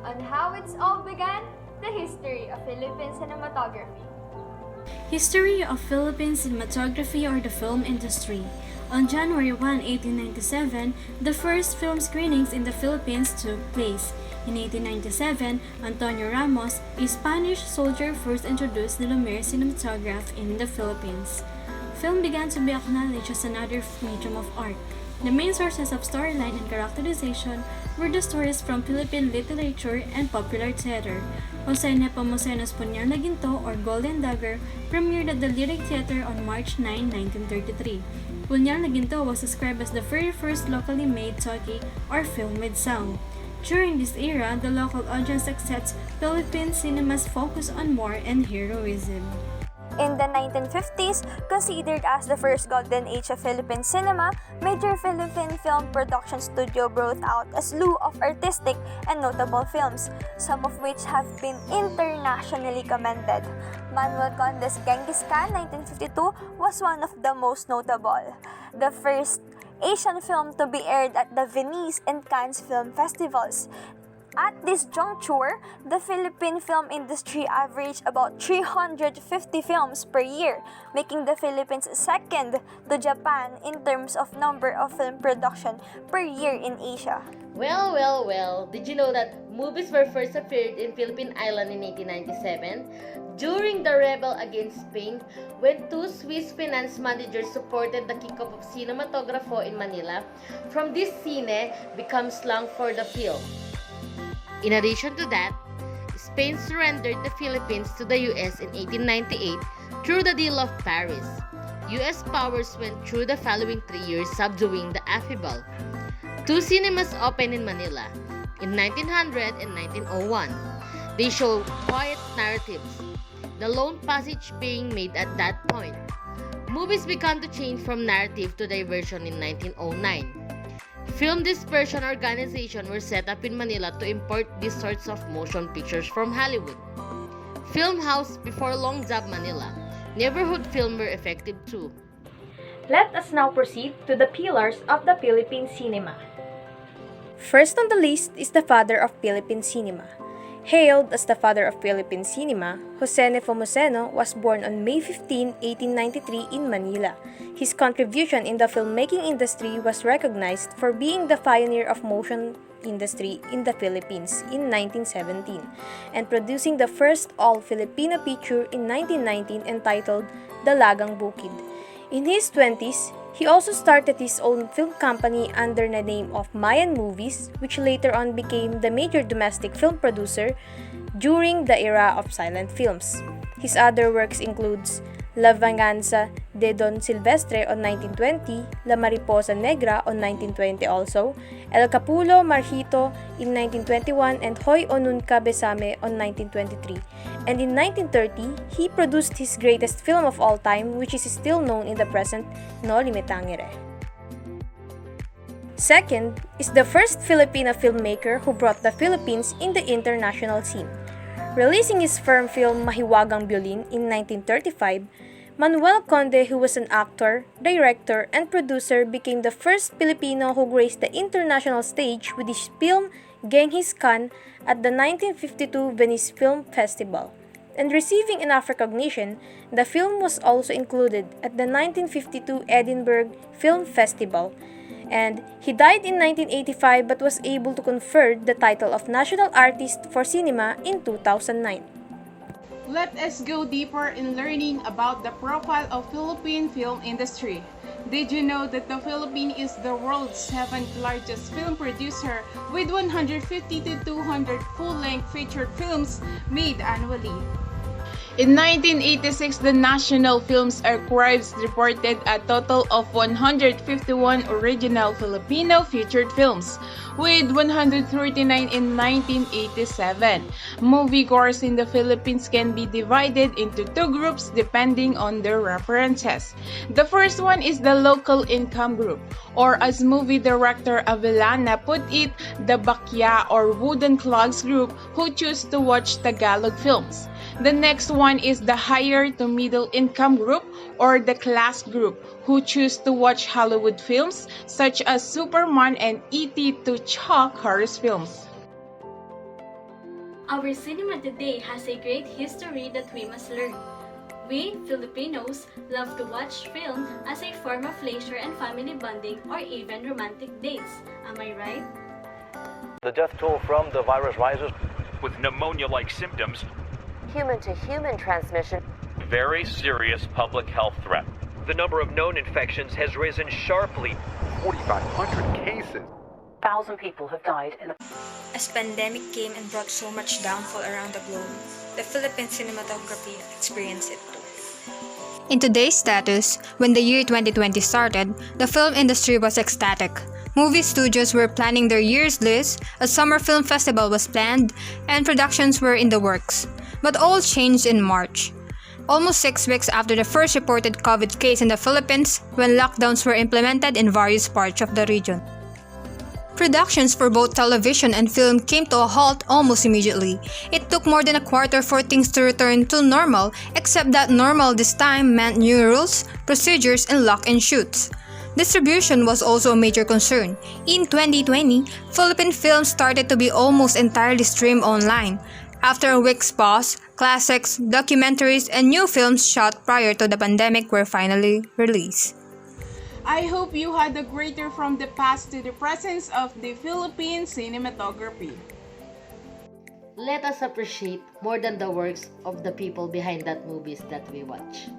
on how it's all began, the history of Philippine cinematography. History of Philippine Cinematography or the film industry. On January 1, 1897, the first film screenings in the Philippines took place. In 1897, Antonio Ramos, a Spanish soldier, first introduced the Lumiere cinematograph in the Philippines. Film began to be acknowledged as another medium of art. The main sources of storyline and characterization were the stories from Philippine literature and popular theater. Jose Nepomuceno's Puñal na Ginto or Golden Dagger premiered at the Lyric Theater on March 9, 1933. Puñal na Ginto was described as the very first locally made talkie or film with sound. During this era, the local audience accepts Philippine cinema's focus on war and heroism. In the 1950s, considered as the first golden age of Philippine cinema, major Philippine film production studio brought out a slew of artistic and notable films, some of which have been internationally commended. Manuel Conde's Genghis Khan 1952 was one of the most notable. The first Asian film to be aired at the Venice and Cannes film festivals. At this juncture, the Philippine film industry averaged about 350 films per year, making the Philippines second to Japan in terms of number of film production per year in Asia. Well, did you know that movies were first appeared in Philippine Island in 1897? During the rebel against Spain, when two Swiss finance managers supported the kickoff of cinematography in Manila, from this cine becomes slang for the film. In addition to that, Spain surrendered the Philippines to the US in 1898 through the Deal of Paris. US powers went through the following 3 years subduing the affable. Two cinemas opened in Manila in 1900 and 1901. They show quiet narratives, the lone passage being made at that point. Movies began to change from narrative to diversion in 1909. Film dispersion organizations were set up in Manila to import these sorts of motion pictures from Hollywood. Film House before Long Job Manila. Neighborhood film were effective too. Let us now proceed to the pillars of the Philippine cinema. First on the list is the father of Philippine cinema. Hailed as the father of Philippine cinema, Jose Nepomuceno was born on May 15, 1893 in Manila. His contribution in the filmmaking industry was recognized for being the pioneer of motion industry in the Philippines in 1917 and producing the first all-Filipino picture in 1919 entitled Dalagang Bukid. In his 20s, he also started his own film company under the name of Mayan Movies, which later on became the major domestic film producer during the era of silent films. His other works includes La Venganza de Don Silvestre on 1920, La Mariposa Negra on 1920 also, El Capulo Marjito in 1921, and Hoy o Nunca Besame on 1923. And in 1930, he produced his greatest film of all time, which is still known in the present, No Limitangere. Second is the first Filipino filmmaker who brought the Philippines in the international scene. Releasing his firm film Mahiwagang Biolin in 1935, Manuel Conde, who was an actor, director, and producer, became the first Filipino who graced the international stage with his film Genghis Khan at the 1952 Venice Film Festival. And receiving enough recognition, the film was also included at the 1952 Edinburgh Film Festival. And he died in 1985 but was able to confer the title of National Artist for Cinema in 2009. Let us go deeper in learning about the profile of Philippine film industry. Did you know that the Philippines is the world's 7th largest film producer with 150 to 200 full-length featured films made annually? In 1986, the National Films Archives reported a total of 151 original Filipino featured films, with 139 in 1987. Moviegoers in the Philippines can be divided into two groups depending on their references. The first one is the local income group, or as movie director Avellana put it, the Bakya or Wooden Clogs group who choose to watch Tagalog films. The next one is the higher to middle income group, or the class group, who choose to watch Hollywood films such as Superman and E.T. to Chuck Norris films. Our cinema today has a great history that we must learn. We, Filipinos, love to watch film as a form of leisure and family bonding or even romantic dates. Am I right? The death toll from the virus rises. With pneumonia-like symptoms, human-to-human transmission, very serious public health threat. The number of known infections has risen sharply. 4,500 cases. 1,000 people have died in the... As pandemic came and brought so much downfall around the globe, the Philippine cinematography experienced it too. In today's status, when the year 2020 started, the film industry was ecstatic. Movie studios were planning their year's list, a summer film festival was planned, and productions were in the works. But all changed in March. Almost 6 weeks after the first reported COVID case in the Philippines, when lockdowns were implemented in various parts of the region. Productions for both television and film came to a halt almost immediately. It took more than a quarter for things to return to normal, except that normal this time meant new rules, procedures, and lock and shoots. Distribution was also a major concern. In 2020, Philippine films started to be almost entirely streamed online. After a week's pause, classics, documentaries, and new films shot prior to the pandemic were finally released. I hope you had a greater from the past to the presence of the Philippine cinematography. Let us appreciate more than the works of the people behind that movies that we watch.